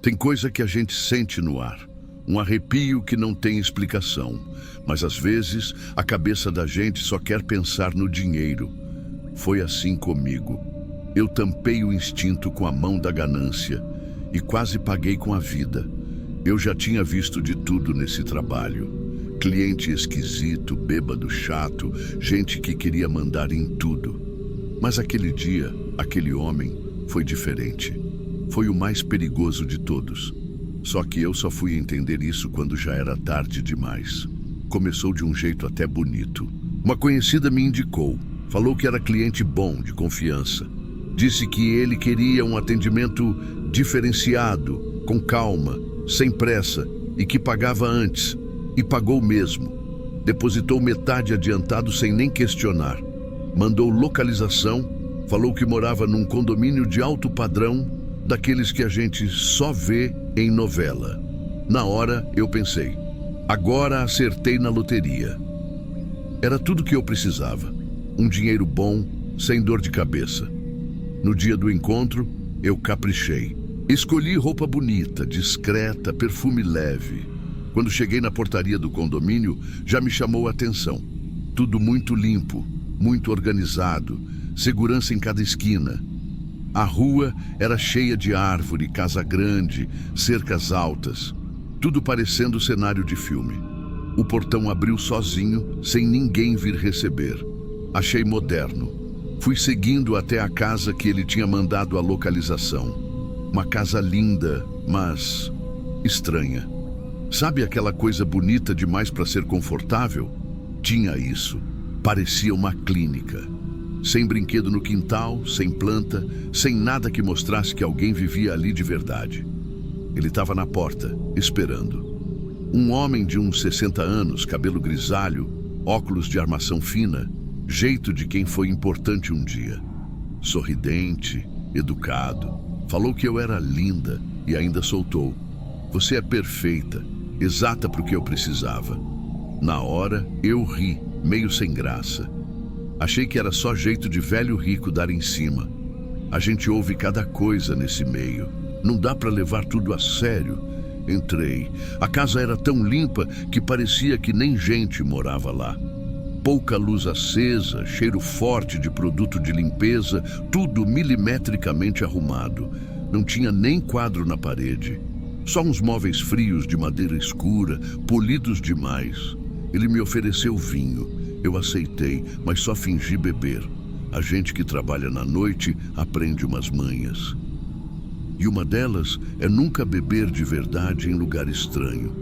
Tem coisa que a gente sente no ar, um arrepio que não tem explicação, mas às vezes a cabeça da gente só quer pensar no dinheiro. Foi assim comigo. Eu tampei o instinto com a mão da ganância e quase paguei com a vida. Eu já tinha visto de tudo nesse trabalho. Cliente esquisito, bêbado chato, gente que queria mandar em tudo. Mas aquele dia, aquele homem, foi diferente. Foi o mais perigoso de todos. Só que eu só fui entender isso quando já era tarde demais. Começou de um jeito até bonito. Uma conhecida me indicou. Falou que era cliente bom, de confiança. Disse que ele queria um atendimento diferenciado, com calma, sem pressa, e que pagava antes. E pagou mesmo. Depositou metade adiantado sem nem questionar. Mandou localização, falou que morava num condomínio de alto padrão, daqueles que a gente só vê em novela. Na hora, eu pensei, agora acertei na loteria. Era tudo que eu precisava. Um dinheiro bom, sem dor de cabeça. No dia do encontro, eu caprichei. Escolhi roupa bonita, discreta, perfume leve. Quando cheguei na portaria do condomínio, já me chamou a atenção. Tudo muito limpo, muito organizado, segurança em cada esquina. A rua era cheia de árvore, casa grande, cercas altas, tudo parecendo cenário de filme. O portão abriu sozinho, sem ninguém vir receber. Achei moderno. Fui seguindo até a casa que ele tinha mandado a localização. Uma casa linda, mas estranha. Sabe aquela coisa bonita demais para ser confortável? Tinha isso. Parecia uma clínica. Sem brinquedo no quintal, sem planta, sem nada que mostrasse que alguém vivia ali de verdade. Ele estava na porta, esperando. Um homem de uns 60 anos, cabelo grisalho, óculos de armação fina, jeito de quem foi importante um dia. Sorridente, educado. Falou que eu era linda e ainda soltou. Você é perfeita, exata para o que eu precisava. Na hora, eu ri, meio sem graça. Achei que era só jeito de velho rico dar em cima. A gente ouve cada coisa nesse meio. Não dá para levar tudo a sério. Entrei. A casa era tão limpa que parecia que nem gente morava lá. Pouca luz acesa, cheiro forte de produto de limpeza, tudo milimetricamente arrumado. Não tinha nem quadro na parede. Só uns móveis frios de madeira escura, polidos demais. Ele me ofereceu vinho. Eu aceitei, mas só fingi beber. A gente que trabalha na noite aprende umas manhas. E uma delas é nunca beber de verdade em lugar estranho.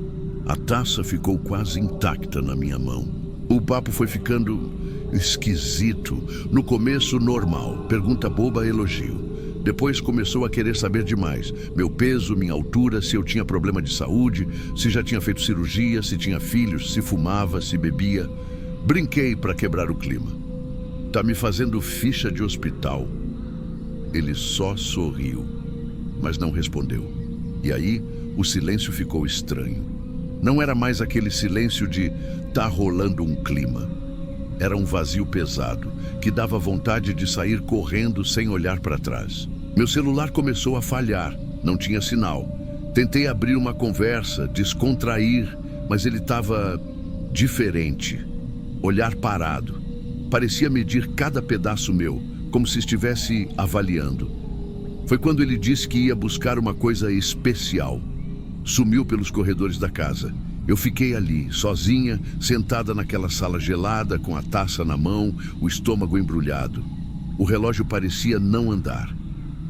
A taça ficou quase intacta na minha mão. O papo foi ficando esquisito. No começo, normal. Pergunta boba, elogio. Depois começou a querer saber demais. Meu peso, minha altura, se eu tinha problema de saúde, se já tinha feito cirurgia, se tinha filhos, se fumava, se bebia. Brinquei para quebrar o clima. Tá me fazendo ficha de hospital. Ele só sorriu, mas não respondeu. E aí, o silêncio ficou estranho. Não era mais aquele silêncio de tá rolando um clima. Era um vazio pesado, que dava vontade de sair correndo sem olhar para trás. Meu celular começou a falhar, não tinha sinal. Tentei abrir uma conversa, descontrair, mas ele estava diferente. Olhar parado. Parecia medir cada pedaço meu, como se estivesse avaliando. Foi quando ele disse que ia buscar uma coisa especial. Sumiu pelos corredores da casa. Eu fiquei ali, sozinha, sentada naquela sala gelada, com a taça na mão, o estômago embrulhado. O relógio parecia não andar.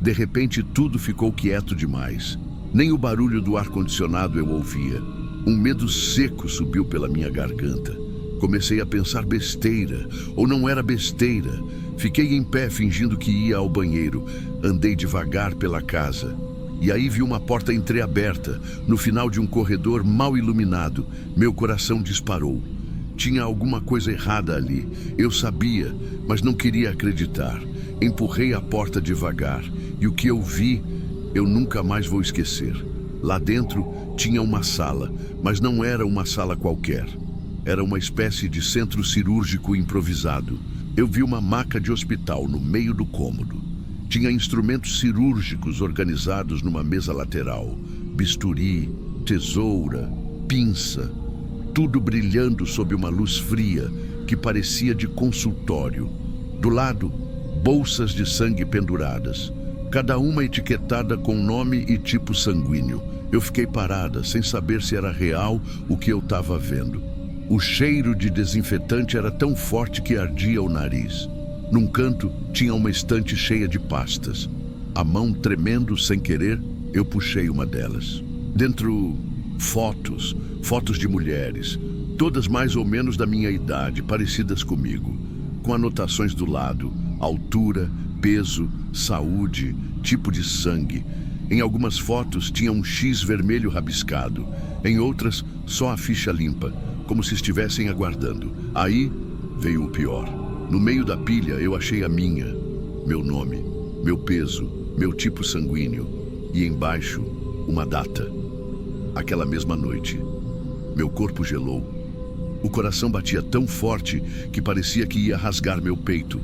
De repente, tudo ficou quieto demais. Nem o barulho do ar-condicionado eu ouvia. Um medo seco subiu pela minha garganta. Comecei a pensar besteira, ou não era besteira. Fiquei em pé fingindo que ia ao banheiro. Andei devagar pela casa. E aí vi uma porta entreaberta, no final de um corredor mal iluminado. Meu coração disparou. Tinha alguma coisa errada ali. Eu sabia, mas não queria acreditar. Empurrei a porta devagar. E o que eu vi, eu nunca mais vou esquecer. Lá dentro tinha uma sala, mas não era uma sala qualquer. Era uma espécie de centro cirúrgico improvisado. Eu vi uma maca de hospital no meio do cômodo. Tinha instrumentos cirúrgicos organizados numa mesa lateral. bisturi, tesoura, pinça, tudo brilhando sob uma luz fria que parecia de consultório. Do lado, bolsas de sangue penduradas, cada uma etiquetada com nome e tipo sanguíneo. Eu fiquei parada, sem saber se era real o que eu estava vendo. O cheiro de desinfetante era tão forte que ardia o nariz. Num canto, tinha uma estante cheia de pastas. A mão tremendo sem querer, eu puxei uma delas. Dentro, fotos de mulheres, todas mais ou menos da minha idade, parecidas comigo, com anotações do lado, altura, peso, saúde, tipo de sangue. Em algumas fotos tinha um X vermelho rabiscado, em outras só a ficha limpa, como se estivessem aguardando. Aí veio o pior. No meio da pilha eu achei a minha, meu nome, meu peso, meu tipo sanguíneo e embaixo uma data. Aquela mesma noite, meu corpo gelou. O coração batia tão forte que parecia que ia rasgar meu peito.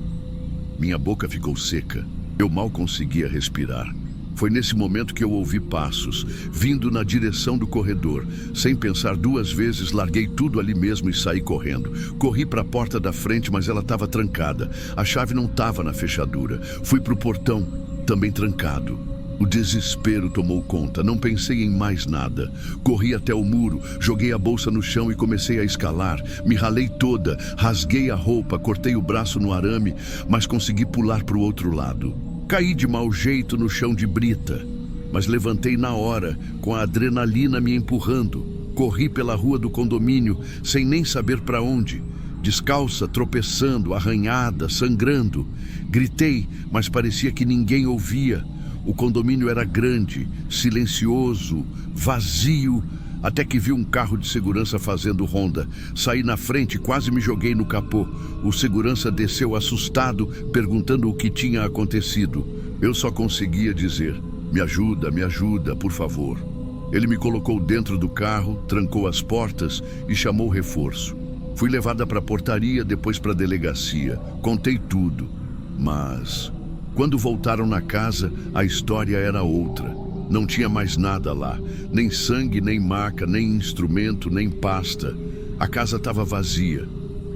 Minha boca ficou seca. Eu mal conseguia respirar. Foi nesse momento que eu ouvi passos, vindo na direção do corredor. Sem pensar duas vezes, larguei tudo ali mesmo e saí correndo. Corri para a porta da frente, mas ela estava trancada. A chave não estava na fechadura. Fui para o portão, também trancado. O desespero tomou conta, não pensei em mais nada. Corri até o muro, joguei a bolsa no chão e comecei a escalar. Me ralei toda, rasguei a roupa, cortei o braço no arame, mas consegui pular para o outro lado. Caí de mau jeito no chão de brita, mas levantei na hora, com a adrenalina me empurrando. Corri pela rua do condomínio, sem nem saber para onde. Descalça, tropeçando, arranhada, sangrando. Gritei, mas parecia que ninguém ouvia. O condomínio era grande, silencioso, vazio, até que vi um carro de segurança fazendo ronda. Saí na frente e quase me joguei no capô. O segurança desceu assustado, perguntando o que tinha acontecido. Eu só conseguia dizer, me ajuda, por favor. Ele me colocou dentro do carro, trancou as portas e chamou reforço. Fui levada para a portaria, depois para a delegacia. Contei tudo, mas quando voltaram na casa, a história era outra. Não tinha mais nada lá, nem sangue, nem maca, nem instrumento, nem pasta. A casa estava vazia,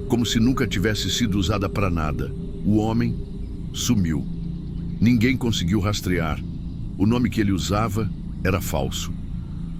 como se nunca tivesse sido usada para nada. O homem sumiu. Ninguém conseguiu rastrear. O nome que ele usava era falso.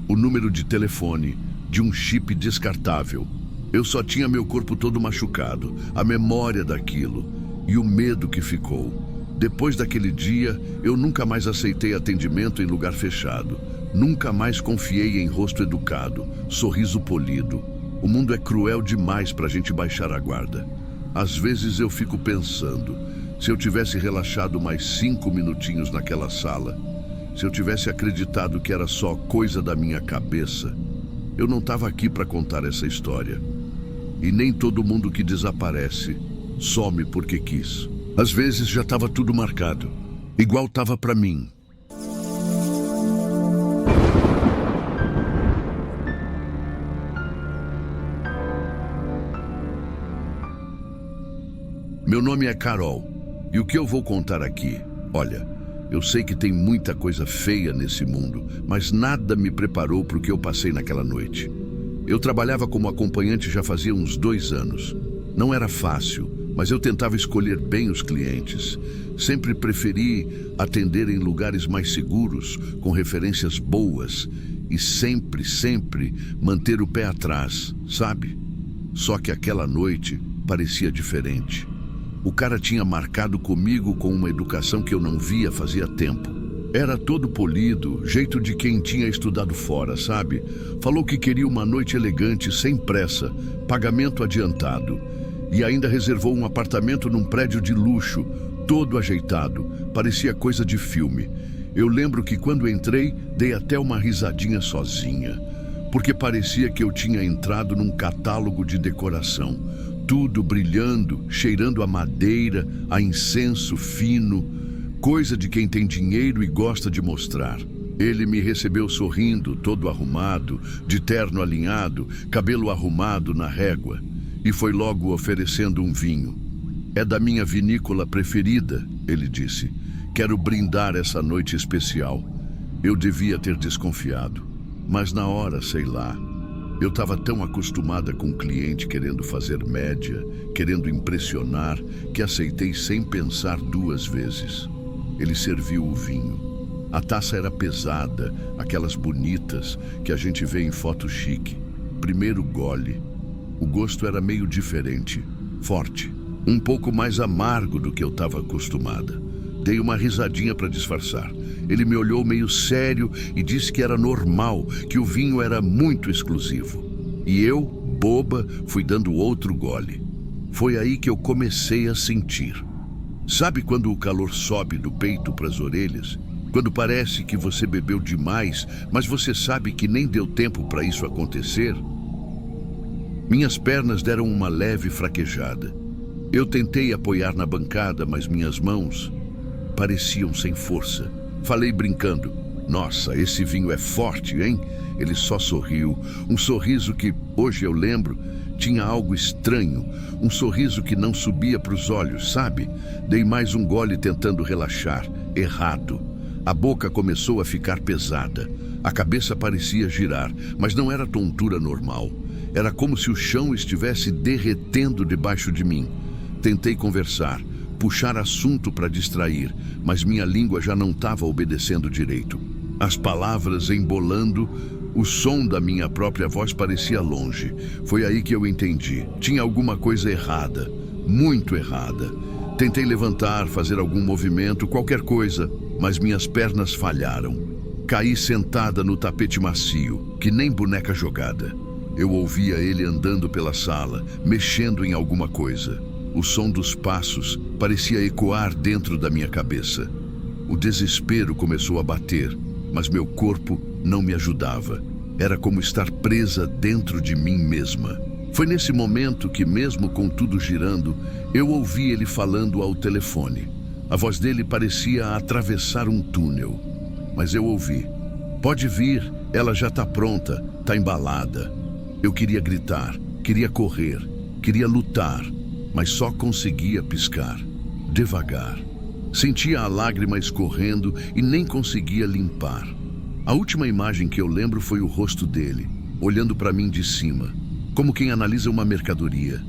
O número de telefone, de um chip descartável. Eu só tinha meu corpo todo machucado, a memória daquilo e o medo que ficou. Depois daquele dia, eu nunca mais aceitei atendimento em lugar fechado. Nunca mais confiei em rosto educado, sorriso polido. O mundo é cruel demais para a gente baixar a guarda. Às vezes eu fico pensando, se eu tivesse relaxado mais 5 minutinhos naquela sala, se eu tivesse acreditado que era só coisa da minha cabeça, eu não estava aqui para contar essa história. E nem todo mundo que desaparece some porque quis. Às vezes já estava tudo marcado, igual estava para mim. Meu nome é Carol, e o que eu vou contar aqui? Olha, eu sei que tem muita coisa feia nesse mundo, mas nada me preparou para o que eu passei naquela noite. Eu trabalhava como acompanhante já fazia uns 2 anos. Não era fácil, mas eu tentava escolher bem os clientes. Sempre preferi atender em lugares mais seguros, com referências boas, e sempre manter o pé atrás, sabe? Só que aquela noite parecia diferente. O cara tinha marcado comigo com uma educação que eu não via fazia tempo. Era todo polido, jeito de quem tinha estudado fora, sabe? Falou que queria uma noite elegante, sem pressa, pagamento adiantado. E ainda reservou um apartamento num prédio de luxo, todo ajeitado, parecia coisa de filme. Eu lembro que quando entrei, dei até uma risadinha sozinha, porque parecia que eu tinha entrado num catálogo de decoração. Tudo brilhando, cheirando a madeira, a incenso fino, coisa de quem tem dinheiro e gosta de mostrar. Ele me recebeu sorrindo, todo arrumado, de terno alinhado, cabelo arrumado na régua. E foi logo oferecendo um vinho. É da minha vinícola preferida, ele disse. Quero brindar essa noite especial. Eu devia ter desconfiado. Mas na hora, sei lá, eu estava tão acostumada com o cliente querendo fazer média, querendo impressionar, que aceitei sem pensar duas vezes. Ele serviu o vinho. A taça era pesada, aquelas bonitas que a gente vê em foto chique. Primeiro gole. O gosto era meio diferente, forte, um pouco mais amargo do que eu estava acostumada. Dei uma risadinha para disfarçar. Ele me olhou meio sério e disse que era normal, que o vinho era muito exclusivo. E eu, boba, fui dando outro gole. Foi aí que eu comecei a sentir. Sabe quando o calor sobe do peito para as orelhas? Quando parece que você bebeu demais, mas você sabe que nem deu tempo para isso acontecer? Minhas pernas deram uma leve fraquejada. Eu tentei apoiar na bancada, mas minhas mãos pareciam sem força. Falei brincando: "Nossa, esse vinho é forte, hein?" Ele só sorriu, um sorriso que, hoje eu lembro, tinha algo estranho, um sorriso que não subia para os olhos, sabe? Dei mais um gole tentando relaxar. Errado. A boca começou a ficar pesada. A cabeça parecia girar, mas não era tontura normal. Era como se o chão estivesse derretendo debaixo de mim. Tentei conversar, puxar assunto para distrair, mas minha língua já não estava obedecendo direito. As palavras embolando, o som da minha própria voz parecia longe. Foi aí que eu entendi. Tinha alguma coisa errada, muito errada. Tentei levantar, fazer algum movimento, qualquer coisa, mas minhas pernas falharam. Caí sentada no tapete macio, que nem boneca jogada. Eu ouvia ele andando pela sala, mexendo em alguma coisa. O som dos passos parecia ecoar dentro da minha cabeça. O desespero começou a bater, mas meu corpo não me ajudava. Era como estar presa dentro de mim mesma. Foi nesse momento que, mesmo com tudo girando, eu ouvi ele falando ao telefone. A voz dele parecia atravessar um túnel. Mas eu ouvi: "Pode vir, ela já está pronta, está embalada." Eu queria gritar, queria correr, queria lutar, mas só conseguia piscar, devagar. Sentia a lágrima escorrendo e nem conseguia limpar. A última imagem que eu lembro foi o rosto dele, olhando para mim de cima, como quem analisa uma mercadoria.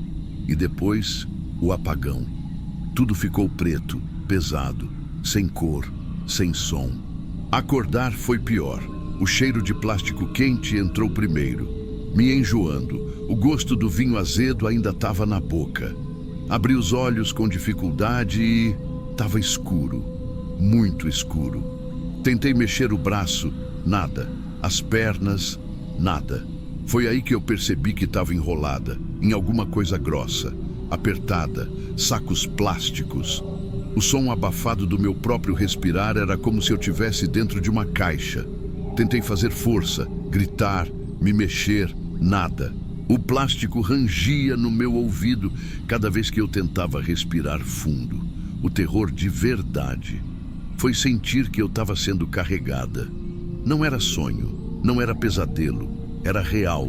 E depois, o apagão. Tudo ficou preto, pesado, sem cor, sem som. Acordar foi pior. O cheiro de plástico quente entrou primeiro, me enjoando. O gosto do vinho azedo ainda estava na boca. Abri os olhos com dificuldade e estava escuro, muito escuro. Tentei mexer o braço, nada. As pernas, nada. Foi aí que eu percebi que estava enrolada em alguma coisa grossa, apertada, sacos plásticos. O som abafado do meu próprio respirar era como se eu estivesse dentro de uma caixa. Tentei fazer força, gritar, me mexer, nada. O plástico rangia no meu ouvido cada vez que eu tentava respirar fundo. O terror de verdade foi sentir que eu estava sendo carregada. Não era sonho, não era pesadelo, era real.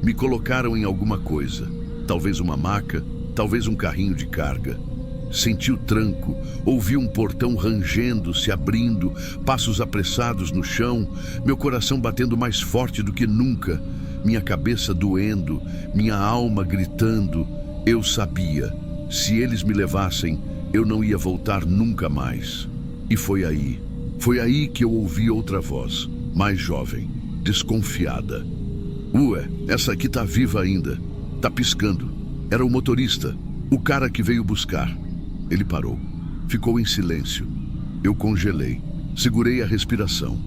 Me colocaram em alguma coisa, talvez uma maca, talvez um carrinho de carga. Senti o tranco, ouvi um portão rangendo, se abrindo, passos apressados no chão, meu coração batendo mais forte do que nunca, minha cabeça doendo, minha alma gritando. Eu sabia, se eles me levassem, eu não ia voltar nunca mais. E foi aí que eu ouvi outra voz, mais jovem, desconfiada. "Ué, essa aqui tá viva ainda, tá piscando." Era o motorista, o cara que veio buscar. Ele parou, ficou em silêncio. Eu congelei, segurei a respiração.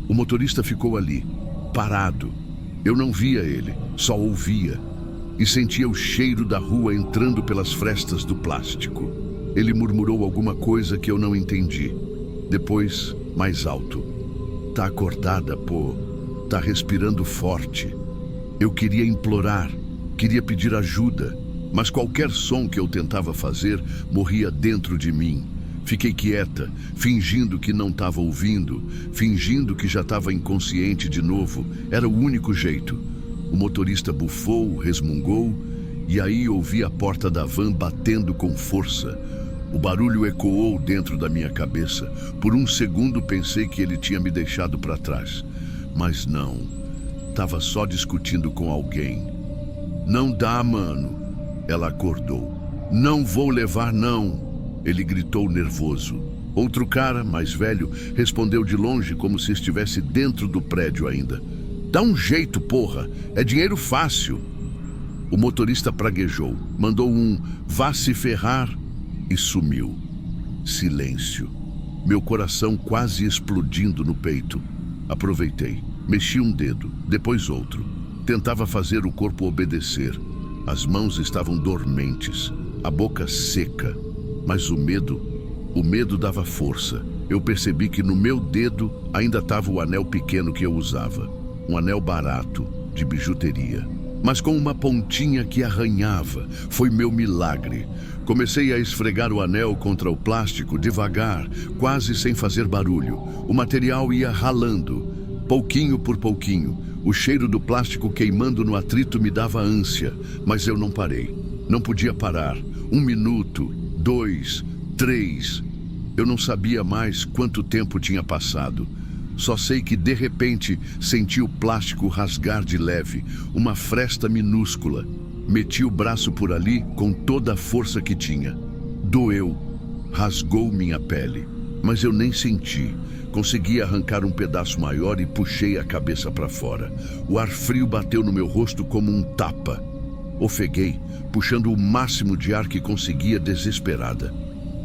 O motorista ficou ali, parado. Eu não via ele, só ouvia. E sentia o cheiro da rua entrando pelas frestas do plástico. Ele murmurou alguma coisa que eu não entendi. Depois, mais alto: "Tá acordada, pô. Tá respirando forte." Eu queria implorar, queria pedir ajuda, mas qualquer som que eu tentava fazer morria dentro de mim. Fiquei quieta, fingindo que não estava ouvindo, fingindo que já estava inconsciente de novo. Era o único jeito. O motorista bufou, resmungou, e aí ouvi a porta da van batendo com força. O barulho ecoou dentro da minha cabeça. Por um segundo pensei que ele tinha me deixado para trás. Mas não. estava só discutindo com alguém. Não dá, mano. Ela acordou. Não vou levar, não. Ele gritou nervoso. Outro cara, mais velho, respondeu de longe como se estivesse dentro do prédio ainda. Dá um jeito, porra. É dinheiro fácil. O motorista praguejou. Mandou um vá se ferrar e sumiu. Silêncio. Meu coração quase explodindo no peito. Aproveitei. Mexi um dedo, depois outro. Tentava fazer o corpo obedecer. As mãos estavam dormentes, a boca seca. Mas o medo dava força. Eu percebi que no meu dedo ainda estava o anel pequeno que eu usava. Um anel barato, de bijuteria. Mas com uma pontinha que arranhava. Foi meu milagre. Comecei a esfregar o anel contra o plástico devagar, quase sem fazer barulho. O material ia ralando, pouquinho por pouquinho. O cheiro do plástico queimando no atrito me dava ânsia, mas eu não parei. Não podia parar. 1 minuto, 2, 3. Eu não sabia mais quanto tempo tinha passado. Só sei que, de repente, senti o plástico rasgar de leve, uma fresta minúscula. Meti o braço por ali com toda a força que tinha. Doeu. Rasgou minha pele. Mas eu nem senti. Consegui arrancar um pedaço maior e puxei a cabeça para fora. O ar frio bateu no meu rosto como um tapa. Ofeguei, puxando o máximo de ar que conseguia, desesperada.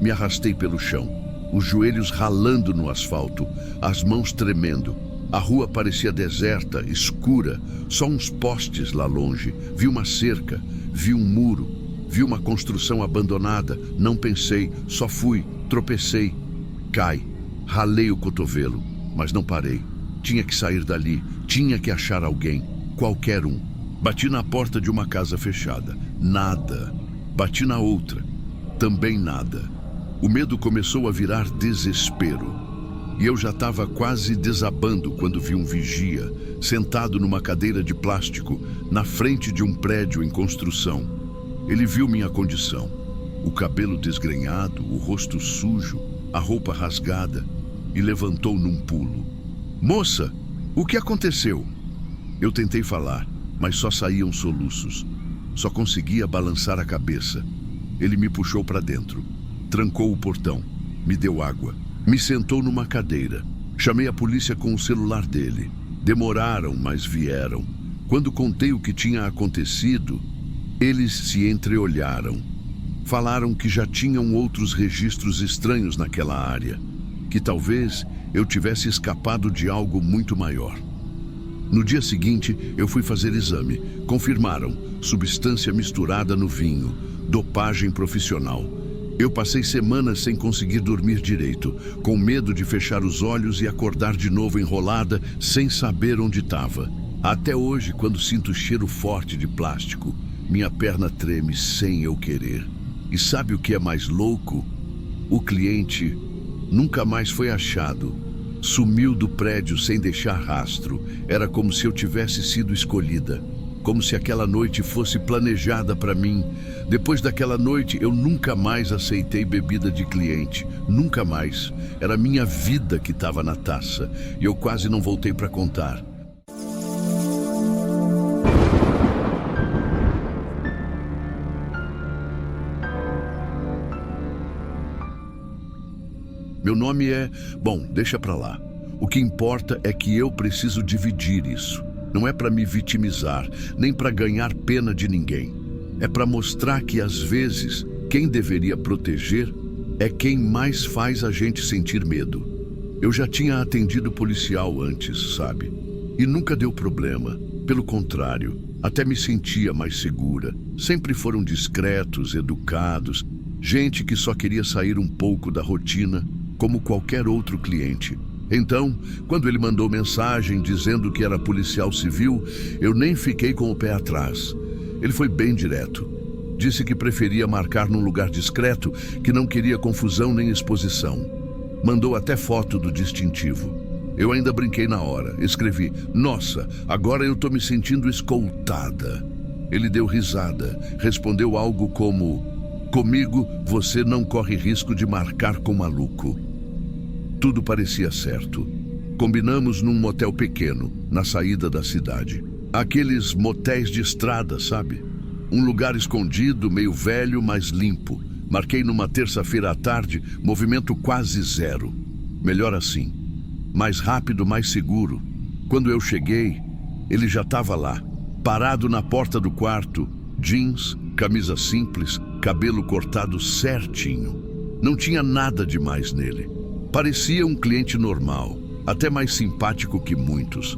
Me arrastei pelo chão, os joelhos ralando no asfalto, as mãos tremendo. A rua parecia deserta, escura, só uns postes lá longe. Vi uma cerca, vi um muro, vi uma construção abandonada. Não pensei, só fui, tropecei. Cai. Ralei o cotovelo, mas não parei. Tinha que sair dali, tinha que achar alguém, qualquer um. Bati na porta de uma casa fechada. Nada. Bati na outra. Também nada. O medo começou a virar desespero. E eu já estava quase desabando quando vi um vigia, sentado numa cadeira de plástico, na frente de um prédio em construção. Ele viu minha condição. O cabelo desgrenhado, o rosto sujo, a roupa rasgada. E levantou num pulo. Moça, o que aconteceu? Eu tentei falar, mas só saíam soluços. Só conseguia balançar a cabeça. Ele me puxou para dentro. Trancou o portão. Me deu água. Me sentou numa cadeira. Chamei a polícia com o celular dele. Demoraram, mas vieram. Quando contei o que tinha acontecido, eles se entreolharam. Falaram que já tinham outros registros estranhos naquela área. Que talvez eu tivesse escapado de algo muito maior. No dia seguinte, eu fui fazer exame. Confirmaram, substância misturada no vinho, dopagem profissional. Eu passei semanas sem conseguir dormir direito, com medo de fechar os olhos e acordar de novo enrolada, sem saber onde estava. Até hoje, quando sinto cheiro forte de plástico, minha perna treme sem eu querer. E sabe o que é mais louco? O cliente nunca mais foi achado. Sumiu do prédio sem deixar rastro. Era como se eu tivesse sido escolhida. Como se aquela noite fosse planejada para mim. Depois daquela noite, eu nunca mais aceitei bebida de cliente. Nunca mais. Era minha vida que estava na taça. E eu quase não voltei para contar. Meu nome é... Bom, deixa pra lá. O que importa é que eu preciso dividir isso. Não é para me vitimizar, nem para ganhar pena de ninguém. É para mostrar que, às vezes, quem deveria proteger é quem mais faz a gente sentir medo. Eu já tinha atendido policial antes, sabe? E nunca deu problema. Pelo contrário, até me sentia mais segura. Sempre foram discretos, educados, gente que só queria sair um pouco da rotina, como qualquer outro cliente. Então, quando ele mandou mensagem dizendo que era policial civil, eu nem fiquei com o pé atrás. Ele foi bem direto. Disse que preferia marcar num lugar discreto, que não queria confusão nem exposição. Mandou até foto do distintivo. Eu ainda brinquei na hora. Escrevi: "Nossa, agora eu tô me sentindo escoltada." Ele deu risada. Respondeu algo como: "Comigo, você não corre risco de marcar com maluco." Tudo parecia certo. Combinamos num motel pequeno. na saída da cidade. Aqueles motéis de estrada, sabe? Um lugar escondido, meio velho, mas limpo. Marquei numa terça-feira à tarde, movimento quase zero. Melhor assim. Mais rápido, mais seguro. Quando eu cheguei, ele já estava lá, parado na porta do quarto, jeans, camisa simples, cabelo cortado certinho. Não tinha nada demais nele. Parecia um cliente normal, até mais simpático que muitos.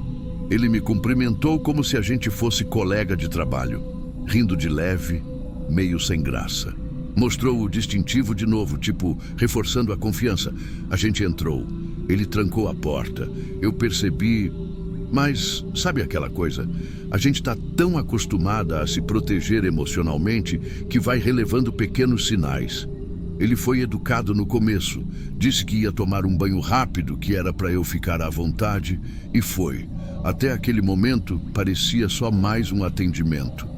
Ele me cumprimentou como se a gente fosse colega de trabalho, rindo de leve, meio sem graça. Mostrou o distintivo de novo, tipo, reforçando a confiança. A gente entrou. Ele trancou a porta. Eu percebi... Mas, sabe aquela coisa? A gente está tão acostumada a se proteger emocionalmente que vai relevando pequenos sinais. Ele foi educado no começo. Disse que ia tomar um banho rápido, que era para eu ficar à vontade, e foi. Até aquele momento, parecia só mais um atendimento.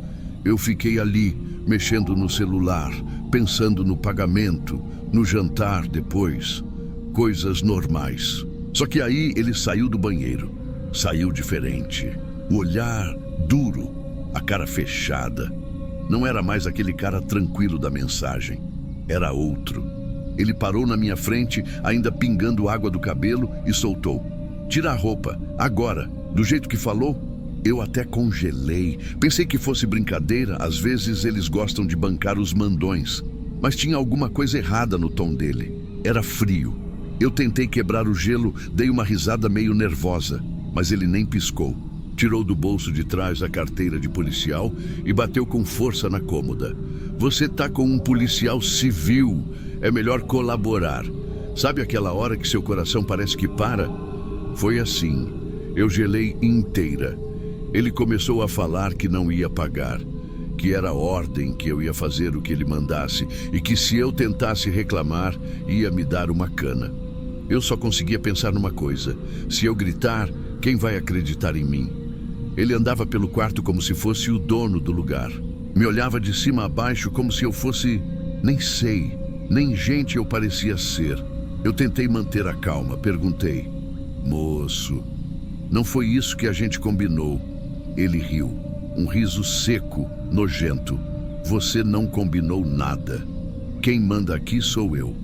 Eu fiquei ali, mexendo no celular, pensando no pagamento, no jantar depois. Coisas normais. Só que aí ele saiu do banheiro. Saiu diferente. O olhar duro, a cara fechada. Não era mais aquele cara tranquilo da mensagem. Era outro. Ele parou na minha frente, ainda pingando água do cabelo, e soltou. Tira a roupa, agora. Do jeito que falou, eu até congelei. Pensei que fosse brincadeira, às vezes eles gostam de bancar os mandões. Mas tinha alguma coisa errada no tom dele. Era frio. Eu tentei quebrar o gelo, dei uma risada meio nervosa, mas ele nem piscou. Tirou do bolso de trás a carteira de policial e bateu com força na cômoda. Você tá com um policial civil, é melhor colaborar. Sabe aquela hora que seu coração parece que para? Foi assim. Eu gelei inteira. Ele começou a falar que não ia pagar, que era ordem, que eu ia fazer o que ele mandasse e que se eu tentasse reclamar, ia me dar uma cana. Eu só conseguia pensar numa coisa. Se eu gritar, quem vai acreditar em mim? Ele andava pelo quarto como se fosse o dono do lugar. Me olhava de cima a baixo como se eu fosse... Nem sei, nem gente eu parecia ser. Eu tentei manter a calma, perguntei. Moço, não foi isso que a gente combinou. Ele riu, um riso seco, nojento. Você não combinou nada. Quem manda aqui sou eu.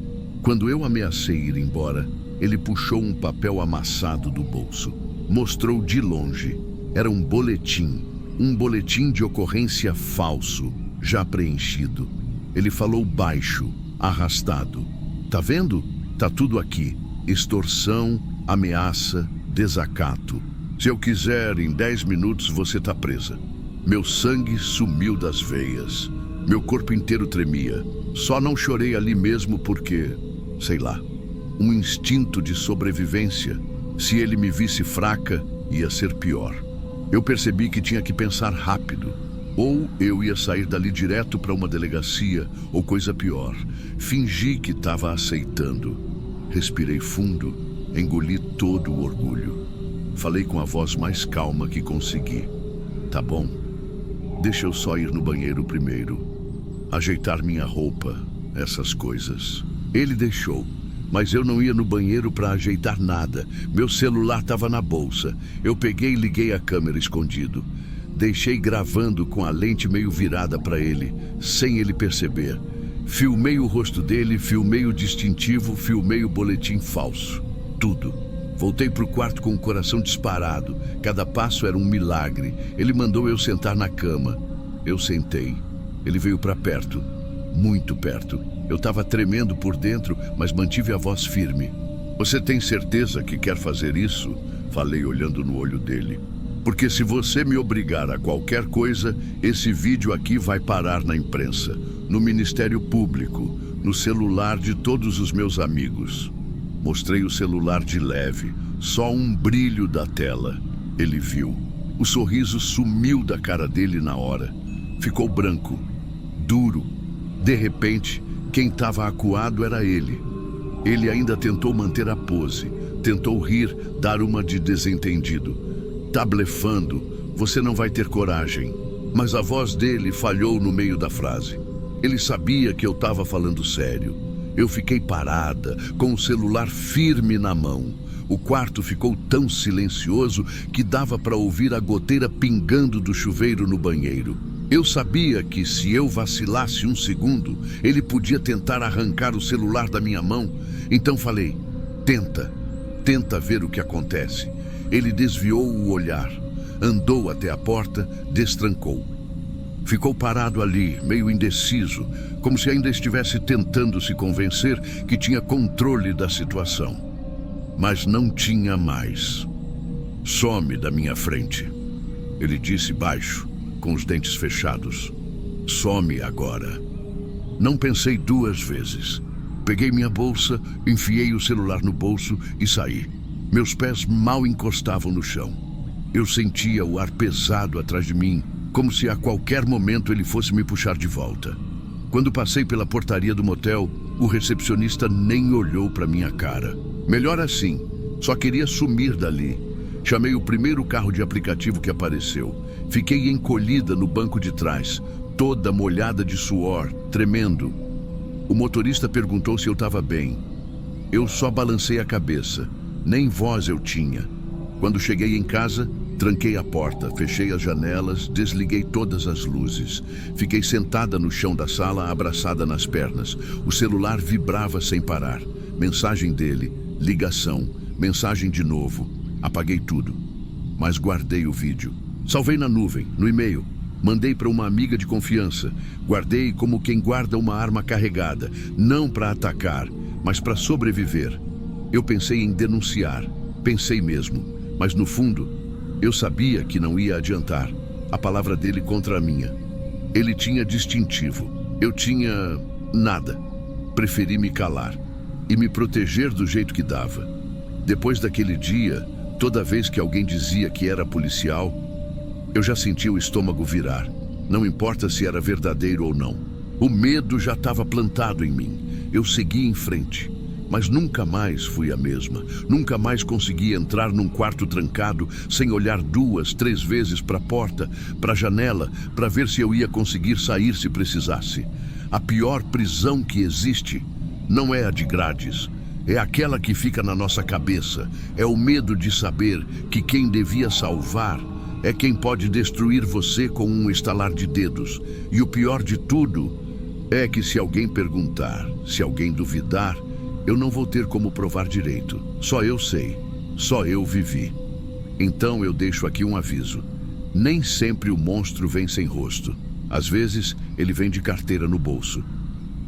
Quando eu ameacei ir embora, ele puxou um papel amassado do bolso. Mostrou de longe. Era um boletim de ocorrência falso, já preenchido. Ele falou baixo, arrastado. Tá vendo? Tá tudo aqui. Extorsão, ameaça, desacato. Se eu quiser, em 10 minutos você tá presa. Meu sangue sumiu das veias. Meu corpo inteiro tremia. Só não chorei ali mesmo porque, sei lá, um instinto de sobrevivência. Se ele me visse fraca, ia ser pior. Eu percebi que tinha que pensar rápido. Ou eu ia sair dali direto para uma delegacia, ou coisa pior. Fingi que estava aceitando. Respirei fundo, engoli todo o orgulho. Falei com a voz mais calma que consegui. Tá bom, deixa eu só ir no banheiro primeiro. Ajeitar minha roupa, essas coisas. Ele deixou. Mas eu não ia no banheiro para ajeitar nada. Meu celular estava na bolsa. Eu peguei e liguei a câmera escondido. Deixei gravando com a lente meio virada para ele, sem ele perceber. Filmei o rosto dele, filmei o distintivo, filmei o boletim falso. Tudo. Voltei pro quarto com o coração disparado. Cada passo era um milagre. Ele mandou eu sentar na cama. Eu sentei. Ele veio para perto. Muito perto. Eu estava tremendo por dentro, mas mantive a voz firme. Você tem certeza que quer fazer isso? Falei olhando no olho dele. Porque se você me obrigar a qualquer coisa, esse vídeo aqui vai parar na imprensa, no Ministério Público, no celular de todos os meus amigos. Mostrei o celular de leve, só um brilho da tela. Ele viu. O sorriso sumiu da cara dele na hora. Ficou branco, duro. De repente, quem estava acuado era ele. Ele ainda tentou manter a pose, tentou rir, dar uma de desentendido. Tá blefando, você não vai ter coragem. Mas a voz dele falhou no meio da frase. Ele sabia que eu estava falando sério. Eu fiquei parada, com o celular firme na mão. O quarto ficou tão silencioso que dava para ouvir a goteira pingando do chuveiro no banheiro. Eu sabia que se eu vacilasse um segundo, ele podia tentar arrancar o celular da minha mão. Então falei, tenta ver o que acontece. Ele desviou o olhar, andou até a porta, destrancou. Ficou parado ali, meio indeciso, como se ainda estivesse tentando se convencer que tinha controle da situação. Mas não tinha mais. Some da minha frente. Ele disse baixo, com os dentes fechados. Some agora. Não pensei duas vezes. Peguei minha bolsa, enfiei o celular no bolso e saí. Meus pés mal encostavam no chão. Eu sentia o ar pesado atrás de mim, como se a qualquer momento ele fosse me puxar de volta. Quando passei pela portaria do motel, o recepcionista nem olhou para minha cara. Melhor assim, só queria sumir dali. Chamei o primeiro carro de aplicativo que apareceu. Fiquei encolhida no banco de trás, toda molhada de suor, tremendo. O motorista perguntou se eu estava bem. Eu só balancei a cabeça, nem voz eu tinha. Quando cheguei em casa, tranquei a porta, fechei as janelas, desliguei todas as luzes. Fiquei sentada no chão da sala, abraçada nas pernas. O celular vibrava sem parar. Mensagem dele, ligação, mensagem de novo. Apaguei tudo, mas guardei o vídeo. Salvei na nuvem, no e-mail. Mandei para uma amiga de confiança. Guardei como quem guarda uma arma carregada, não para atacar, mas para sobreviver. Eu pensei em denunciar, pensei mesmo, mas no fundo, eu sabia que não ia adiantar. A palavra dele contra a minha. Ele tinha distintivo, eu tinha nada. Preferi me calar e me proteger do jeito que dava. Depois daquele dia, toda vez que alguém dizia que era policial, eu já sentia o estômago virar. Não importa se era verdadeiro ou não. O medo já estava plantado em mim. Eu segui em frente. Mas nunca mais fui a mesma. Nunca mais consegui entrar num quarto trancado sem olhar 2, 3 vezes para a porta, para a janela, para ver se eu ia conseguir sair se precisasse. A pior prisão que existe não é a de grades. É aquela que fica na nossa cabeça. É o medo de saber que quem devia salvar é quem pode destruir você com um estalar de dedos. E o pior de tudo é que se alguém perguntar, se alguém duvidar, eu não vou ter como provar direito. Só eu sei. Só eu vivi. Então eu deixo aqui um aviso. Nem sempre o monstro vem sem rosto. Às vezes, ele vem de carteira no bolso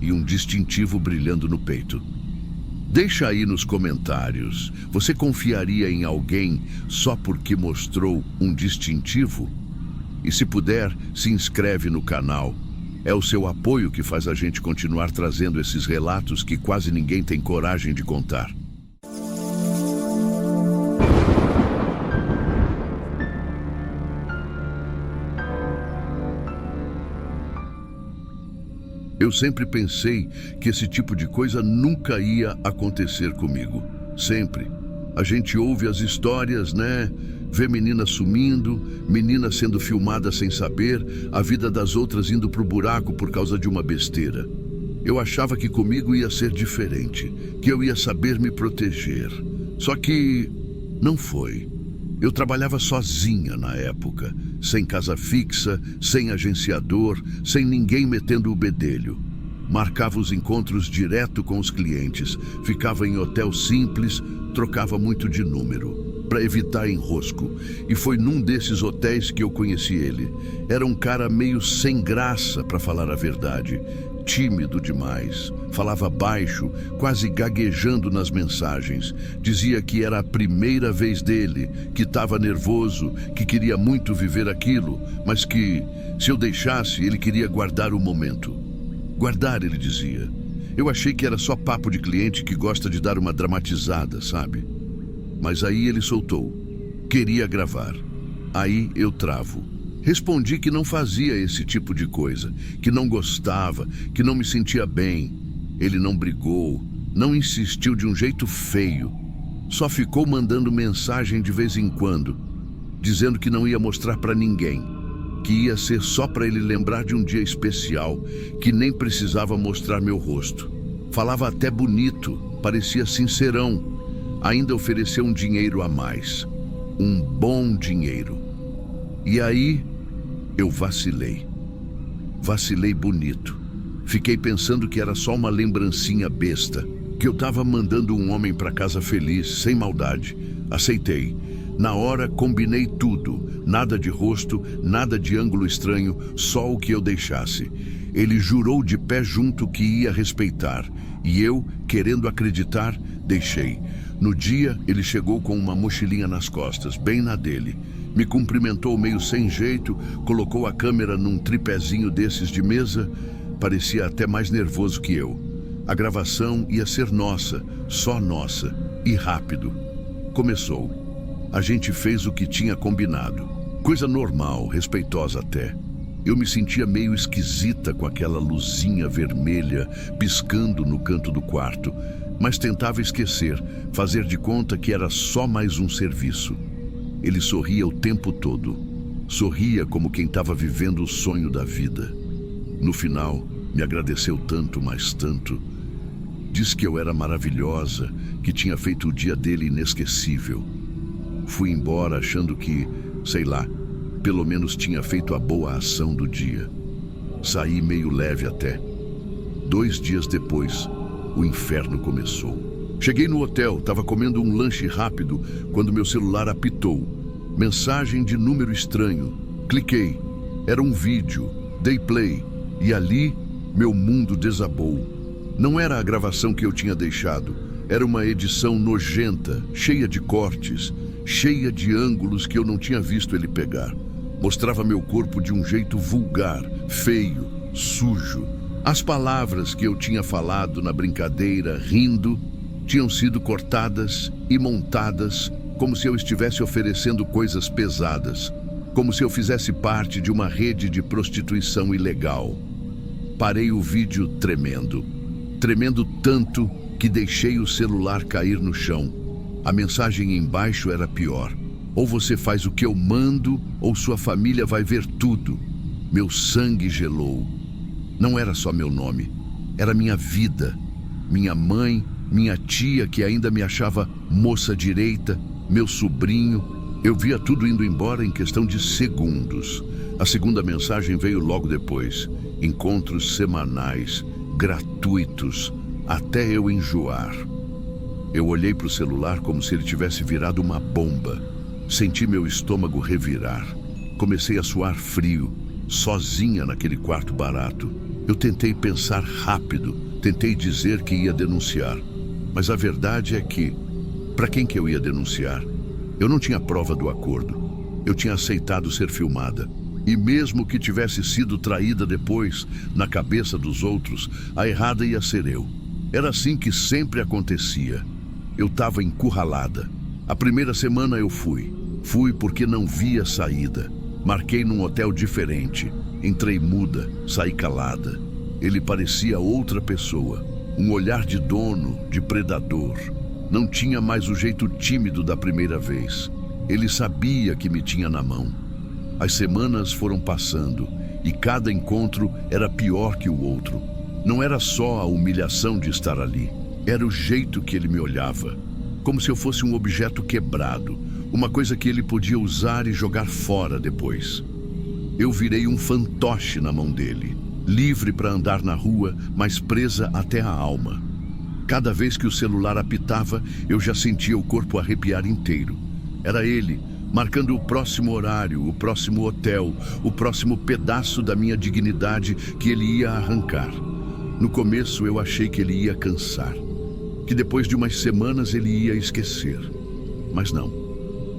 e um distintivo brilhando no peito. Deixa aí nos comentários. Você confiaria em alguém só porque mostrou um distintivo? E se puder, se inscreve no canal. É o seu apoio que faz a gente continuar trazendo esses relatos que quase ninguém tem coragem de contar. Eu sempre pensei que esse tipo de coisa nunca ia acontecer comigo. Sempre. A gente ouve as histórias, né? Vê menina sumindo, menina sendo filmada sem saber, a vida das outras indo pro buraco por causa de uma besteira. Eu achava que comigo ia ser diferente, que eu ia saber me proteger. Só que não foi. Eu trabalhava sozinha na época, sem casa fixa, sem agenciador, sem ninguém metendo o bedelho. Marcava os encontros direto com os clientes, ficava em hotel simples, trocava muito de número, para evitar enrosco. E foi num desses hotéis que eu conheci ele. Era um cara meio sem graça, para falar a verdade. Tímido demais, falava baixo, quase gaguejando nas mensagens. Dizia que era a primeira vez dele, que estava nervoso, que queria muito viver aquilo, mas que, se eu deixasse, ele queria guardar o momento. Guardar, ele dizia. Eu achei que era só papo de cliente que gosta de dar uma dramatizada, sabe? Mas aí ele soltou. Queria gravar. Aí eu travo. Respondi que não fazia esse tipo de coisa, que não gostava, que não me sentia bem. Ele não brigou, não insistiu de um jeito feio. Só ficou mandando mensagem de vez em quando, dizendo que não ia mostrar para ninguém, que ia ser só para ele lembrar de um dia especial, que nem precisava mostrar meu rosto. Falava até bonito, parecia sincerão. Ainda ofereceu um dinheiro a mais. Um bom dinheiro. E aí, eu vacilei. Vacilei bonito. Fiquei pensando que era só uma lembrancinha besta, que eu estava mandando um homem para casa feliz, sem maldade. Aceitei. Na hora, combinei tudo. Nada de rosto, nada de ângulo estranho, só o que eu deixasse. Ele jurou de pé junto que ia respeitar. E eu, querendo acreditar, deixei. No dia, ele chegou com uma mochilinha nas costas, bem na dele. Me cumprimentou meio sem jeito, colocou a câmera num tripézinho desses de mesa. Parecia até mais nervoso que eu. A gravação ia ser nossa, só nossa, e rápido. Começou. A gente fez o que tinha combinado. Coisa normal, respeitosa até. Eu me sentia meio esquisita com aquela luzinha vermelha piscando no canto do quarto, mas tentava esquecer, fazer de conta que era só mais um serviço. Ele sorria o tempo todo. Sorria como quem estava vivendo o sonho da vida. No final, me agradeceu tanto, mas tanto. Disse que eu era maravilhosa, que tinha feito o dia dele inesquecível. Fui embora achando que, sei lá, pelo menos tinha feito a boa ação do dia. Saí meio leve até. 2 dias depois, o inferno começou. Cheguei no hotel, estava comendo um lanche rápido quando meu celular apitou. Mensagem de número estranho. Cliquei. Era um vídeo. Dei play. E ali, meu mundo desabou. Não era a gravação que eu tinha deixado. Era uma edição nojenta, cheia de cortes, cheia de ângulos que eu não tinha visto ele pegar. Mostrava meu corpo de um jeito vulgar, feio, sujo. As palavras que eu tinha falado na brincadeira, rindo, tinham sido cortadas e montadas como se eu estivesse oferecendo coisas pesadas, como se eu fizesse parte de uma rede de prostituição ilegal. Parei o vídeo tremendo. Tremendo tanto que deixei o celular cair no chão. A mensagem embaixo era pior. Ou você faz o que eu mando, ou sua família vai ver tudo. Meu sangue gelou. Não era só meu nome, era minha vida. Minha mãe, minha tia que ainda me achava moça direita, meu sobrinho. Eu via tudo indo embora em questão de segundos. A segunda mensagem veio logo depois. Encontros semanais, gratuitos, até eu enjoar. Eu olhei para o celular como se ele tivesse virado uma bomba. Senti meu estômago revirar. Comecei a suar frio, sozinha naquele quarto barato. Eu tentei pensar rápido, tentei dizer que ia denunciar. Mas a verdade é que, para quem que eu ia denunciar? Eu não tinha prova do acordo. Eu tinha aceitado ser filmada. E mesmo que tivesse sido traída depois, na cabeça dos outros, a errada ia ser eu. Era assim que sempre acontecia. Eu estava encurralada. A primeira semana eu fui. Fui porque não via saída. Marquei num hotel diferente. Entrei muda, saí calada. Ele parecia outra pessoa. Um olhar de dono, de predador. Não tinha mais o jeito tímido da primeira vez. Ele sabia que me tinha na mão. As semanas foram passando e cada encontro era pior que o outro. Não era só a humilhação de estar ali. Era o jeito que ele me olhava. Como se eu fosse um objeto quebrado. Uma coisa que ele podia usar e jogar fora depois. Eu virei um fantoche na mão dele. Livre para andar na rua, mas presa até a alma. Cada vez que o celular apitava, eu já sentia o corpo arrepiar inteiro. Era ele, marcando o próximo horário, o próximo hotel, o próximo pedaço da minha dignidade que ele ia arrancar. No começo eu achei que ele ia cansar, que depois de umas semanas ele ia esquecer. Mas não.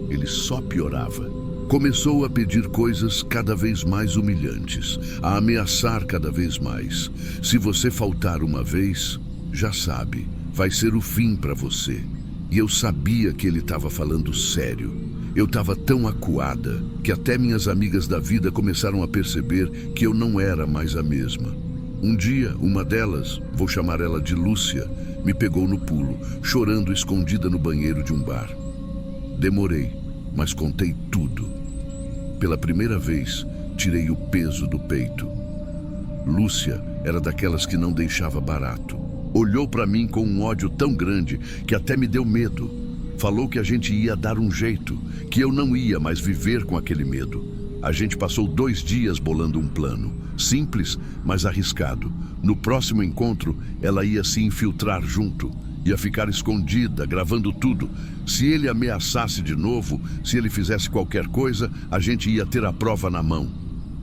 Ele só piorava. Começou a pedir coisas cada vez mais humilhantes, a ameaçar cada vez mais. Se você faltar uma vez, já sabe, vai ser o fim para você. E eu sabia que ele estava falando sério. Eu estava tão acuada que até minhas amigas da vida começaram a perceber que eu não era mais a mesma. Um dia, uma delas, vou chamar ela de Lúcia, me pegou no pulo, chorando escondida no banheiro de um bar. Demorei, mas contei tudo. Pela primeira vez, tirei o peso do peito. Lúcia era daquelas que não deixava barato. Olhou para mim com um ódio tão grande que até me deu medo. Falou que a gente ia dar um jeito, que eu não ia mais viver com aquele medo. A gente passou 2 dias bolando um plano, simples, mas arriscado. No próximo encontro, ela ia se infiltrar junto, ia ficar escondida, gravando tudo. Se ele ameaçasse de novo, se ele fizesse qualquer coisa, a gente ia ter a prova na mão.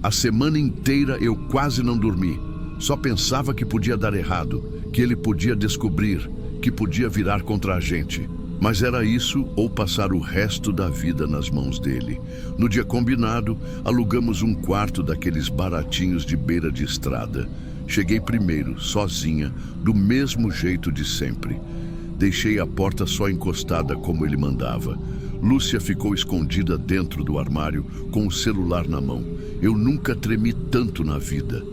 A semana inteira eu quase não dormi. Só pensava que podia dar errado, que ele podia descobrir, que podia virar contra a gente. Mas era isso ou passar o resto da vida nas mãos dele. No dia combinado, alugamos um quarto daqueles baratinhos de beira de estrada. Cheguei primeiro, sozinha, do mesmo jeito de sempre. Deixei a porta só encostada como ele mandava. Lúcia ficou escondida dentro do armário, com o celular na mão. Eu nunca tremi tanto na vida.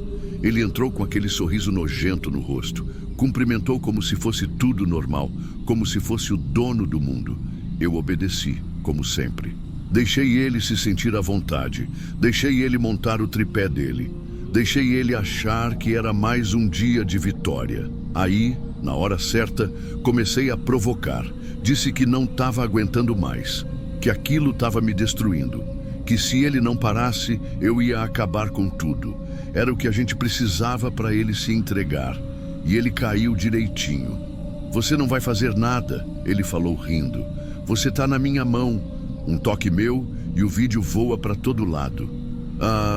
Ele entrou com aquele sorriso nojento no rosto. Cumprimentou como se fosse tudo normal, como se fosse o dono do mundo. Eu obedeci, como sempre. Deixei ele se sentir à vontade. Deixei ele montar o tripé dele. Deixei ele achar que era mais um dia de vitória. Aí, na hora certa, comecei a provocar. Disse que não estava aguentando mais, que aquilo estava me destruindo, que se ele não parasse, eu ia acabar com tudo. Era o que a gente precisava para ele se entregar. E ele caiu direitinho. Você não vai fazer nada, ele falou rindo. Você tá na minha mão. Um toque meu e o vídeo voa para todo lado.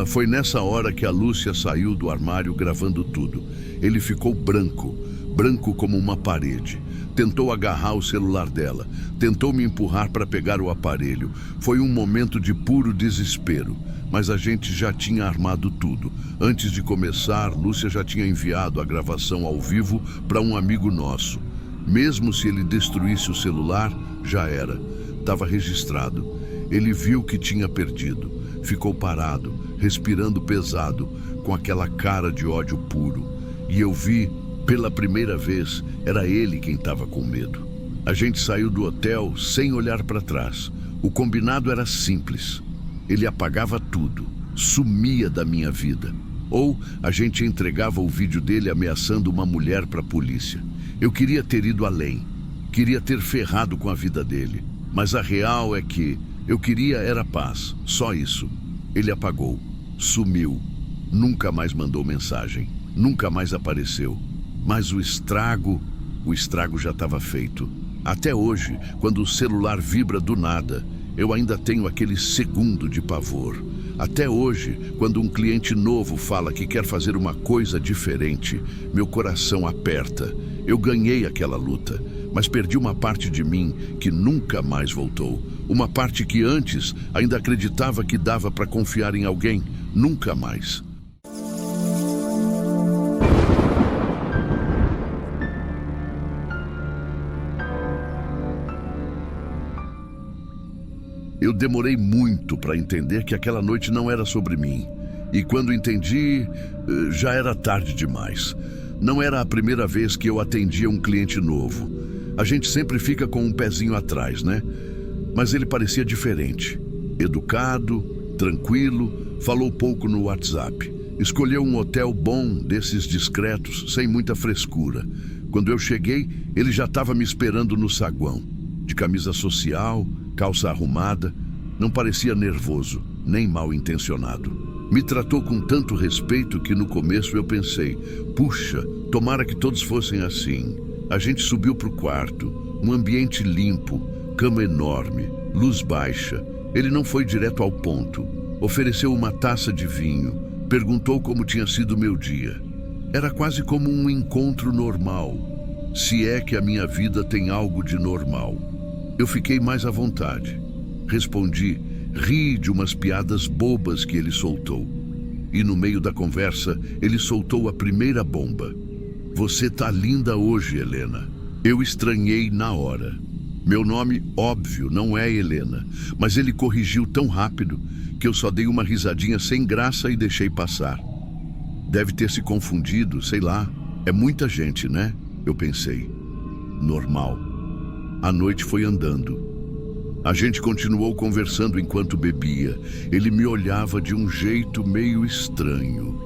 Foi nessa hora que a Lúcia saiu do armário gravando tudo. Ele ficou branco, branco como uma parede. Tentou agarrar o celular dela, tentou me empurrar para pegar o aparelho. Foi um momento de puro desespero, mas a gente já tinha armado tudo. Antes de começar, Lúcia já tinha enviado a gravação ao vivo para um amigo nosso. Mesmo se ele destruísse o celular, já era. Estava registrado. Ele viu que tinha perdido. Ficou parado, respirando pesado, com aquela cara de ódio puro. E eu vi, pela primeira vez, era ele quem estava com medo. A gente saiu do hotel sem olhar para trás. O combinado era simples. Ele apagava tudo, sumia da minha vida. Ou a gente entregava o vídeo dele ameaçando uma mulher para a polícia. Eu queria ter ido além. Queria ter ferrado com a vida dele. Mas a real é que eu queria era paz, só isso. Ele apagou, sumiu, nunca mais mandou mensagem, nunca mais apareceu. Mas o estrago já estava feito. Até hoje, quando o celular vibra do nada, eu ainda tenho aquele segundo de pavor. Até hoje, quando um cliente novo fala que quer fazer uma coisa diferente, meu coração aperta. Eu ganhei aquela luta, mas perdi uma parte de mim que nunca mais voltou. Uma parte que antes ainda acreditava que dava para confiar em alguém. Nunca mais. Eu demorei muito para entender que aquela noite não era sobre mim. E quando entendi, já era tarde demais. Não era a primeira vez que eu atendia um cliente novo. A gente sempre fica com um pezinho atrás, né? Mas ele parecia diferente. Educado, tranquilo, falou pouco no WhatsApp. Escolheu um hotel bom, desses discretos, sem muita frescura. Quando eu cheguei, ele já estava me esperando no saguão. De camisa social, calça arrumada, não parecia nervoso, nem mal intencionado. Me tratou com tanto respeito que no começo eu pensei, puxa, tomara que todos fossem assim. A gente subiu para o quarto, um ambiente limpo, cama enorme, luz baixa. Ele não foi direto ao ponto. Ofereceu uma taça de vinho, perguntou como tinha sido meu dia. Era quase como um encontro normal, se é que a minha vida tem algo de normal. Eu fiquei mais à vontade. Respondi, ri de umas piadas bobas que ele soltou. E no meio da conversa, ele soltou a primeira bomba. Você tá linda hoje, Helena. Eu estranhei na hora. Meu nome, óbvio, não é Helena, mas ele corrigiu tão rápido que eu só dei uma risadinha sem graça e deixei passar. Deve ter se confundido, sei lá. É muita gente, né? Eu pensei. Normal. A noite foi andando. A gente continuou conversando enquanto bebia. Ele me olhava de um jeito meio estranho.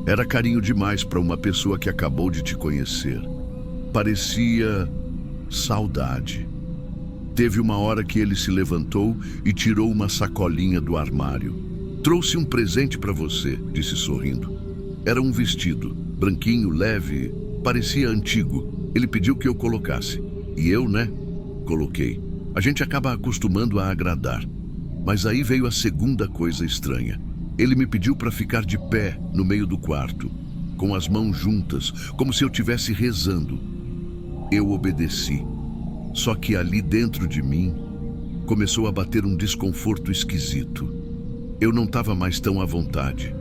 Era carinho demais para uma pessoa que acabou de te conhecer. Parecia saudade. Teve uma hora que ele se levantou e tirou uma sacolinha do armário. "Trouxe um presente para você", disse sorrindo. Era um vestido, branquinho, leve, parecia antigo. Ele pediu que eu colocasse. E eu, coloquei. A gente acaba acostumando a agradar. Mas aí veio a segunda coisa estranha. Ele me pediu para ficar de pé no meio do quarto, com as mãos juntas, como se eu estivesse rezando. Eu obedeci. Só que ali dentro de mim começou a bater um desconforto esquisito. Eu não estava mais tão à vontade.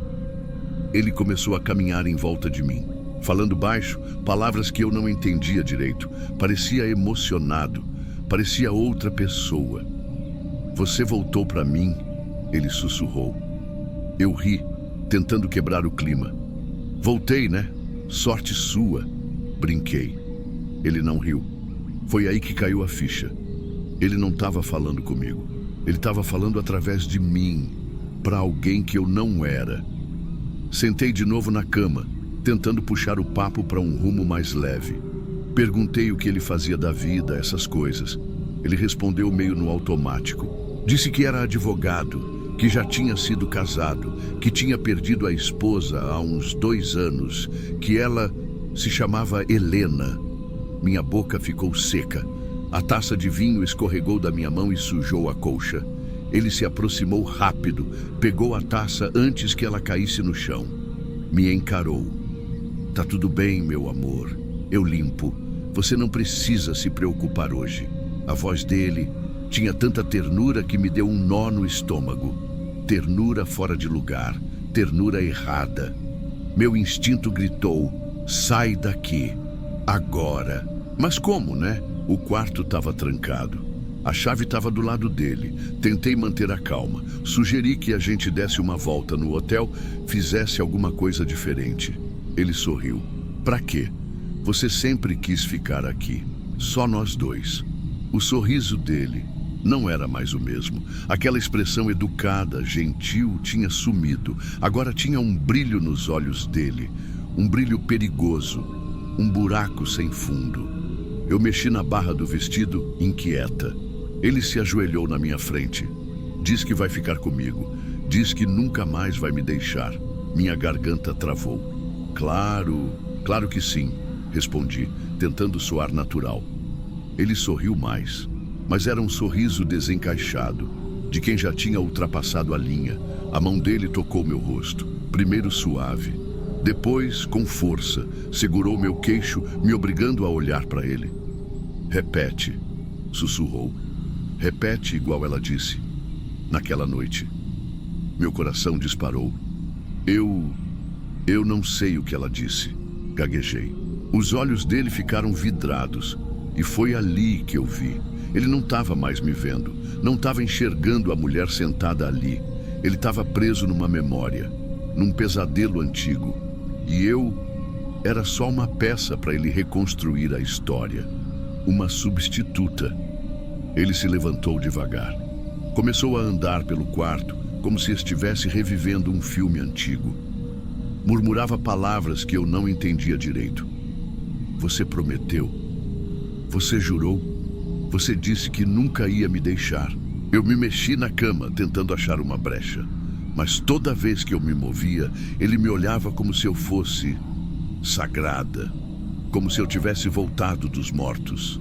Ele começou a caminhar em volta de mim, falando baixo, palavras que eu não entendia direito. Parecia emocionado, parecia outra pessoa. "Você voltou para mim", ele sussurrou. Eu ri, tentando quebrar o clima. "Voltei, né? Sorte sua", brinquei. Ele não riu. Foi aí que caiu a ficha. Ele não estava falando comigo. Ele estava falando através de mim, para alguém que eu não era. Sentei de novo na cama, tentando puxar o papo para um rumo mais leve. Perguntei o que ele fazia da vida, essas coisas. Ele respondeu meio no automático. Disse que era advogado, que já tinha sido casado, que tinha perdido a esposa há uns 2 anos, que ela se chamava Helena. Minha boca ficou seca. A taça de vinho escorregou da minha mão e sujou a colcha. Ele se aproximou rápido, pegou a taça antes que ela caísse no chão. Me encarou. "Tá tudo bem, meu amor. Eu limpo. Você não precisa se preocupar hoje." A voz dele tinha tanta ternura que me deu um nó no estômago. Ternura fora de lugar, ternura errada. Meu instinto gritou: "Sai daqui, agora." Mas como, O quarto estava trancado. A chave estava do lado dele. Tentei manter a calma. Sugeri que a gente desse uma volta no hotel, fizesse alguma coisa diferente. Ele sorriu. "Pra quê? Você sempre quis ficar aqui. Só nós dois." O sorriso dele não era mais o mesmo. Aquela expressão educada, gentil, tinha sumido. Agora tinha um brilho nos olhos dele. Um brilho perigoso. Um buraco sem fundo. Eu mexi na barra do vestido, inquieta. Ele se ajoelhou na minha frente. Diz que vai ficar comigo. Diz que nunca mais vai me deixar. Minha garganta travou. Claro que sim", respondi, tentando soar natural. Ele sorriu mais, mas era um sorriso desencaixado, de quem já tinha ultrapassado a linha. A mão dele tocou meu rosto, primeiro suave, depois com força, segurou meu queixo, me obrigando a olhar para ele. "Repete", sussurrou. "Repete igual ela disse, naquela noite." Meu coração disparou. Eu não sei o que ela disse", gaguejei. Os olhos dele ficaram vidrados, e foi ali que eu vi. Ele não estava mais me vendo, não estava enxergando a mulher sentada ali. Ele estava preso numa memória, num pesadelo antigo. E eu era só uma peça para ele reconstruir a história. Uma substituta. Ele se levantou devagar. Começou a andar pelo quarto, como se estivesse revivendo um filme antigo. Murmurava palavras que eu não entendia direito. "Você prometeu? Você jurou? Você disse que nunca ia me deixar." Eu me mexi na cama, tentando achar uma brecha. Mas toda vez que eu me movia, ele me olhava como se eu fosse sagrada. Como se eu tivesse voltado dos mortos.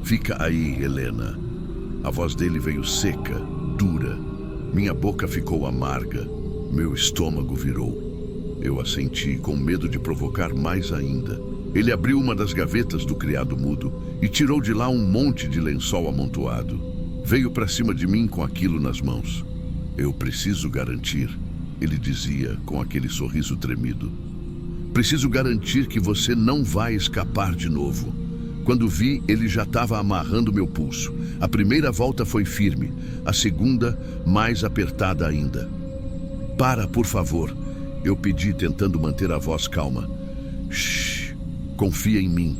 "Fica aí, Helena." A voz dele veio seca, dura. Minha boca ficou amarga. Meu estômago virou. Eu assenti, com medo de provocar mais ainda. Ele abriu uma das gavetas do criado mudo e tirou de lá um monte de lençol amontoado. Veio para cima de mim com aquilo nas mãos. "Eu preciso garantir", ele dizia com aquele sorriso tremido. "Preciso garantir que você não vai escapar de novo." Quando vi, ele já estava amarrando meu pulso. A primeira volta foi firme, a segunda mais apertada ainda. "Para, por favor", eu pedi, tentando manter a voz calma. "Shh, confia em mim.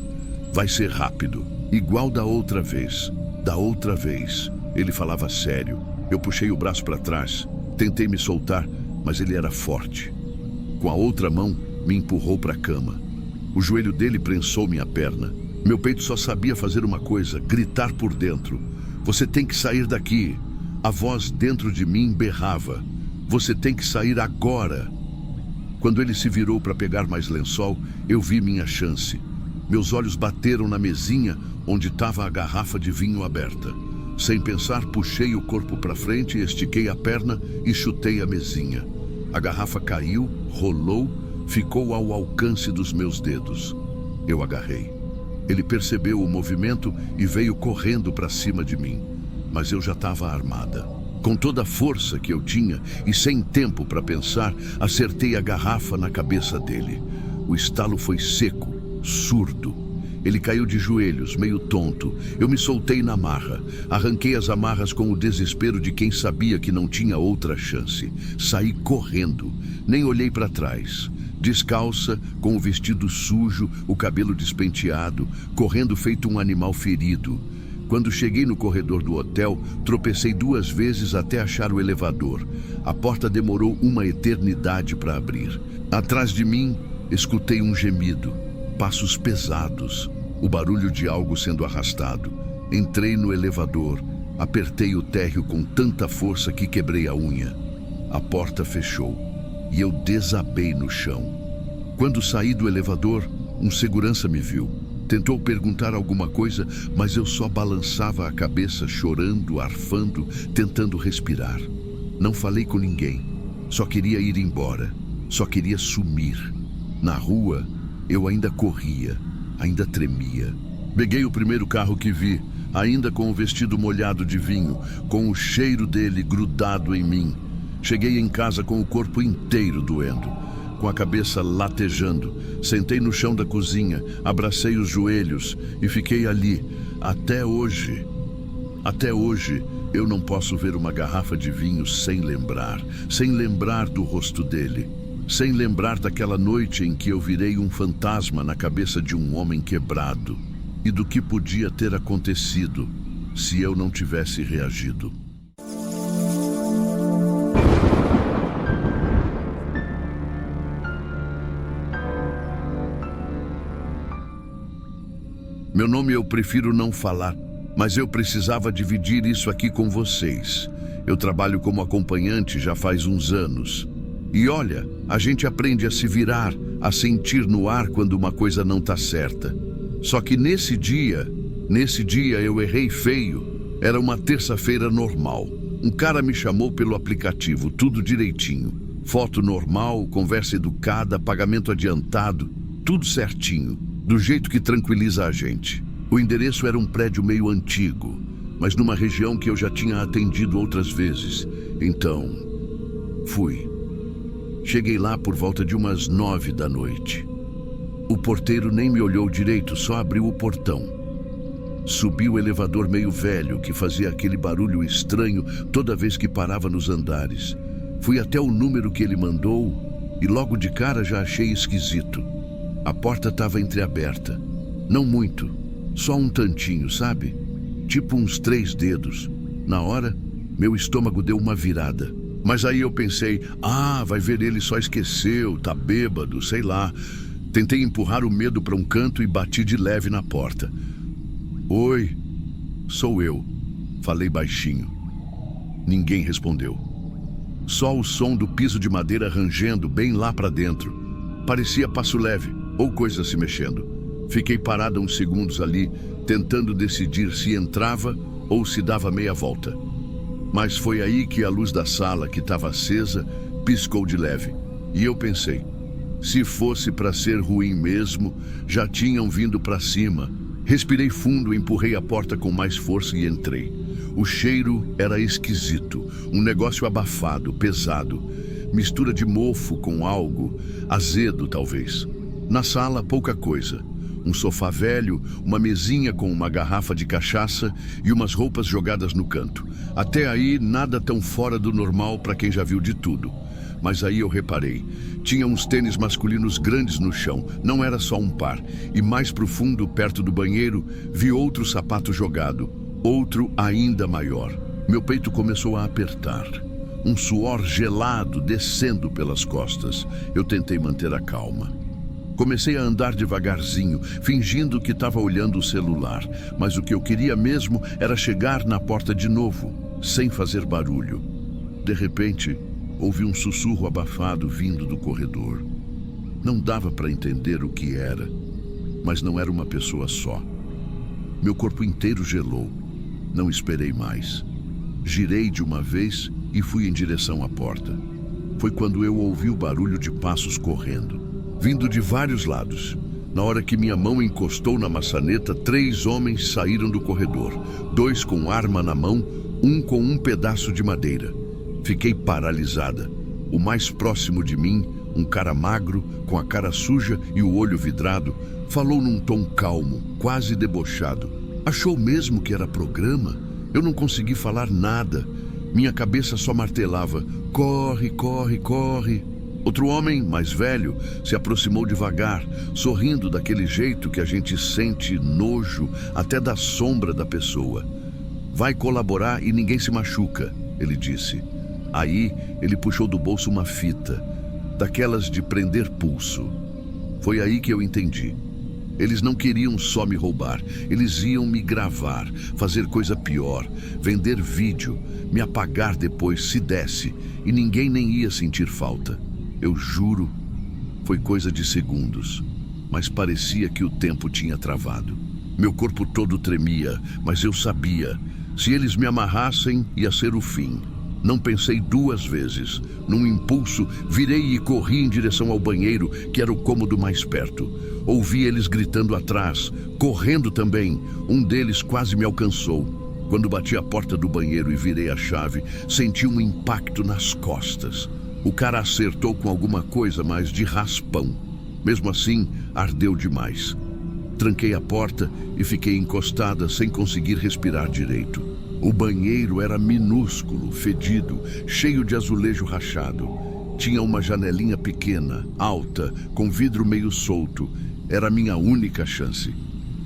Vai ser rápido, igual da outra vez." Da outra vez. Ele falava sério. Eu puxei o braço para trás, tentei me soltar, mas ele era forte. Com a outra mão, me empurrou para a cama. O joelho dele prensou minha perna. Meu peito só sabia fazer uma coisa: gritar por dentro. Você tem que sair daqui. A voz dentro de mim berrava. Você tem que sair agora. Quando ele se virou para pegar mais lençol, eu vi minha chance. Meus olhos bateram na mesinha onde estava a garrafa de vinho aberta. Sem pensar, puxei o corpo para frente, estiquei a perna e chutei a mesinha. A garrafa caiu, rolou, ficou ao alcance dos meus dedos. Eu agarrei. Ele percebeu o movimento e veio correndo para cima de mim. Mas eu já estava armada. Com toda a força que eu tinha e sem tempo para pensar, acertei a garrafa na cabeça dele. O estalo foi seco, surdo. Ele caiu de joelhos, meio tonto. Eu me soltei na marra. Arranquei as amarras com o desespero de quem sabia que não tinha outra chance. Saí correndo. Nem olhei para trás. Descalça, com o vestido sujo, o cabelo despenteado, correndo feito um animal ferido. Quando cheguei no corredor do hotel, tropecei 2 vezes até achar o elevador. A porta demorou uma eternidade para abrir. Atrás de mim, escutei um gemido. Passos pesados, o barulho de algo sendo arrastado. Entrei no elevador, apertei o térreo com tanta força que quebrei a unha. A porta fechou e eu desabei no chão. Quando saí do elevador, um segurança me viu. Tentou perguntar alguma coisa, mas eu só balançava a cabeça, chorando, arfando, tentando respirar. Não falei com ninguém, só queria ir embora, só queria sumir. Na rua, eu ainda corria, ainda tremia. Peguei o primeiro carro que vi, ainda com o vestido molhado de vinho, com o cheiro dele grudado em mim. Cheguei em casa com o corpo inteiro doendo, com a cabeça latejando. Sentei no chão da cozinha, abracei os joelhos e fiquei ali, até hoje. Até hoje, eu não posso ver uma garrafa de vinho sem lembrar do rosto dele. Sem lembrar daquela noite em que eu virei um fantasma na cabeça de um homem quebrado e do que podia ter acontecido se eu não tivesse reagido. Meu nome eu prefiro não falar, mas eu precisava dividir isso aqui com vocês. Eu trabalho como acompanhante já faz uns anos. E olha, a gente aprende a se virar, a sentir no ar quando uma coisa não tá certa. Só que nesse dia eu errei feio. Era uma terça-feira normal. Um cara me chamou pelo aplicativo, tudo direitinho. Foto normal, conversa educada, pagamento adiantado, tudo certinho, do jeito que tranquiliza a gente. O endereço era um prédio meio antigo, mas numa região que eu já tinha atendido outras vezes. Então, fui. Cheguei lá por volta de umas 9 da noite. O porteiro nem me olhou direito, só abriu o portão. Subi o elevador meio velho, que fazia aquele barulho estranho toda vez que parava nos andares. Fui até o número que ele mandou e logo de cara já achei esquisito. A porta estava entreaberta. Não muito, só um tantinho, sabe? Tipo uns 3 dedos. Na hora, meu estômago deu uma virada. Mas aí eu pensei, vai ver, ele só esqueceu, tá bêbado, sei lá. Tentei empurrar o medo para um canto e bati de leve na porta. Oi, sou eu, falei baixinho. Ninguém respondeu. Só o som do piso de madeira rangendo bem lá para dentro. Parecia passo leve, ou coisa se mexendo. Fiquei parada uns segundos ali, tentando decidir se entrava ou se dava meia volta. Mas foi aí que a luz da sala, que estava acesa, piscou de leve. E eu pensei, se fosse para ser ruim mesmo, já tinham vindo para cima. Respirei fundo, empurrei a porta com mais força e entrei. O cheiro era esquisito, um negócio abafado, pesado. Mistura de mofo com algo, azedo talvez. Na sala, pouca coisa. Um sofá velho, uma mesinha com uma garrafa de cachaça e umas roupas jogadas no canto. Até aí, nada tão fora do normal para quem já viu de tudo. Mas aí eu reparei. Tinha uns tênis masculinos grandes no chão, não era só um par. E mais profundo, perto do banheiro, vi outro sapato jogado. Outro ainda maior. Meu peito começou a apertar. Um suor gelado descendo pelas costas. Eu tentei manter a calma. Comecei a andar devagarzinho, fingindo que estava olhando o celular, mas o que eu queria mesmo era chegar na porta de novo, sem fazer barulho. De repente, ouvi um sussurro abafado vindo do corredor. Não dava para entender o que era, mas não era uma pessoa só. Meu corpo inteiro gelou. Não esperei mais. Girei de uma vez e fui em direção à porta. Foi quando eu ouvi o barulho de passos correndo, vindo de vários lados. Na hora que minha mão encostou na maçaneta, 3 homens saíram do corredor. 2 com arma na mão, 1 com um pedaço de madeira. Fiquei paralisada. O mais próximo de mim, um cara magro, com a cara suja e o olho vidrado, falou num tom calmo, quase debochado. Achou mesmo que era programa? Eu não consegui falar nada. Minha cabeça só martelava: corre, corre, corre. Outro homem, mais velho, se aproximou devagar, sorrindo daquele jeito que a gente sente nojo até da sombra da pessoa. Vai colaborar e ninguém se machuca, ele disse. Aí ele puxou do bolso uma fita, daquelas de prender pulso. Foi aí que eu entendi. Eles não queriam só me roubar, eles iam me gravar, fazer coisa pior, vender vídeo, me apagar depois se desse, e ninguém nem ia sentir falta. Eu juro, foi coisa de segundos, mas parecia que o tempo tinha travado. Meu corpo todo tremia, mas eu sabia, se eles me amarrassem, ia ser o fim. Não pensei 2 vezes. Num impulso, virei e corri em direção ao banheiro, que era o cômodo mais perto. Ouvi eles gritando atrás, correndo também. Um deles quase me alcançou. Quando bati a porta do banheiro e virei a chave, senti um impacto nas costas. O cara acertou com alguma coisa, mas de raspão. Mesmo assim, ardeu demais. Tranquei a porta e fiquei encostada sem conseguir respirar direito. O banheiro era minúsculo, fedido, cheio de azulejo rachado. Tinha uma janelinha pequena, alta, com vidro meio solto. Era a minha única chance.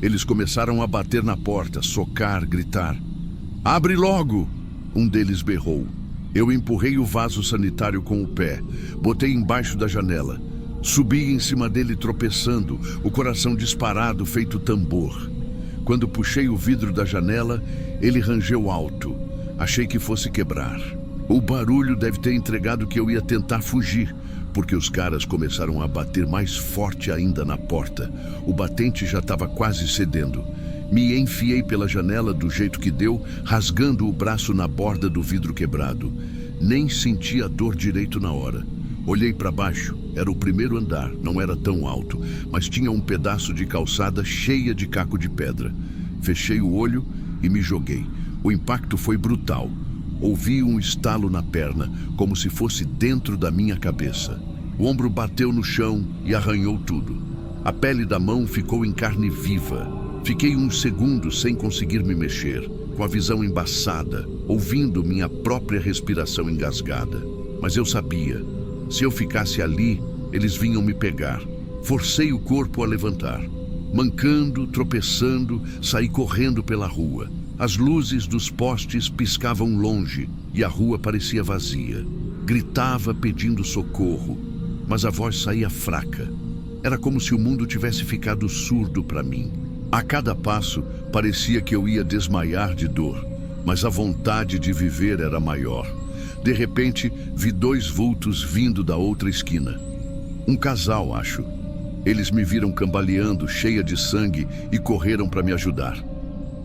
Eles começaram a bater na porta, socar, gritar. "Abre logo!" Um deles berrou. Eu empurrei o vaso sanitário com o pé, botei embaixo da janela. Subi em cima dele tropeçando, o coração disparado feito tambor. Quando puxei o vidro da janela, ele rangeu alto. Achei que fosse quebrar. O barulho deve ter entregado que eu ia tentar fugir, porque os caras começaram a bater mais forte ainda na porta. O batente já estava quase cedendo. Me enfiei pela janela do jeito que deu, rasgando o braço na borda do vidro quebrado. Nem senti a dor direito na hora. Olhei para baixo. Era o primeiro andar, não era tão alto, mas tinha um pedaço de calçada cheia de caco de pedra. Fechei o olho e me joguei. O impacto foi brutal. Ouvi um estalo na perna, como se fosse dentro da minha cabeça. O ombro bateu no chão e arranhou tudo. A pele da mão ficou em carne viva. Fiquei uns segundos sem conseguir me mexer, com a visão embaçada, ouvindo minha própria respiração engasgada. Mas eu sabia, se eu ficasse ali, eles vinham me pegar. Forcei o corpo a levantar. Mancando, tropeçando, saí correndo pela rua. As luzes dos postes piscavam longe e a rua parecia vazia. Gritava pedindo socorro, mas a voz saía fraca. Era como se o mundo tivesse ficado surdo para mim. A cada passo, parecia que eu ia desmaiar de dor, mas a vontade de viver era maior. De repente, vi 2 vultos vindo da outra esquina. Um casal, acho. Eles me viram cambaleando, cheia de sangue, e correram para me ajudar.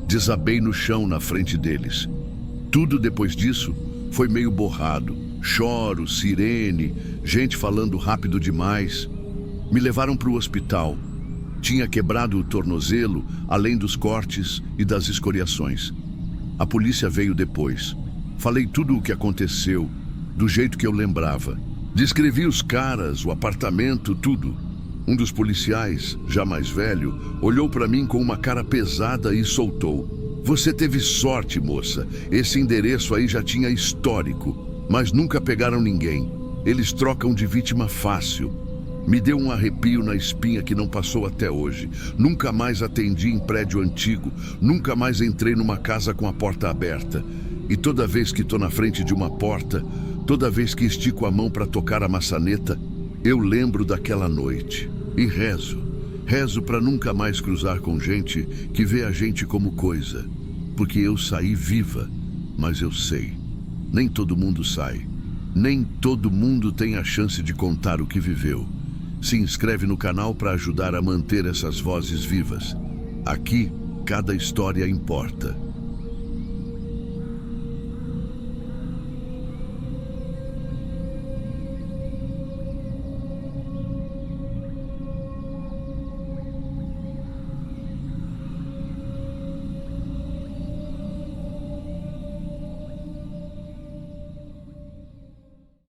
Desabei no chão na frente deles. Tudo depois disso foi meio borrado. Choro, sirene, gente falando rápido demais. Me levaram para o hospital. Tinha quebrado o tornozelo, além dos cortes e das escoriações. A polícia veio depois. Falei tudo o que aconteceu, do jeito que eu lembrava. Descrevi os caras, o apartamento, tudo. Um dos policiais, já mais velho, olhou para mim com uma cara pesada e soltou: "Você teve sorte, moça. Esse endereço aí já tinha histórico, mas nunca pegaram ninguém. Eles trocam de vítima fácil." Me deu um arrepio na espinha que não passou até hoje. Nunca mais atendi em prédio antigo, nunca mais entrei numa casa com a porta aberta. E toda vez que estou na frente de uma porta, toda vez que estico a mão para tocar a maçaneta, eu lembro daquela noite. E rezo. Rezo para nunca mais cruzar com gente que vê a gente como coisa. Porque eu saí viva, mas eu sei. Nem todo mundo sai. Nem todo mundo tem a chance de contar o que viveu. Se inscreve no canal para ajudar a manter essas vozes vivas. Aqui, cada história importa.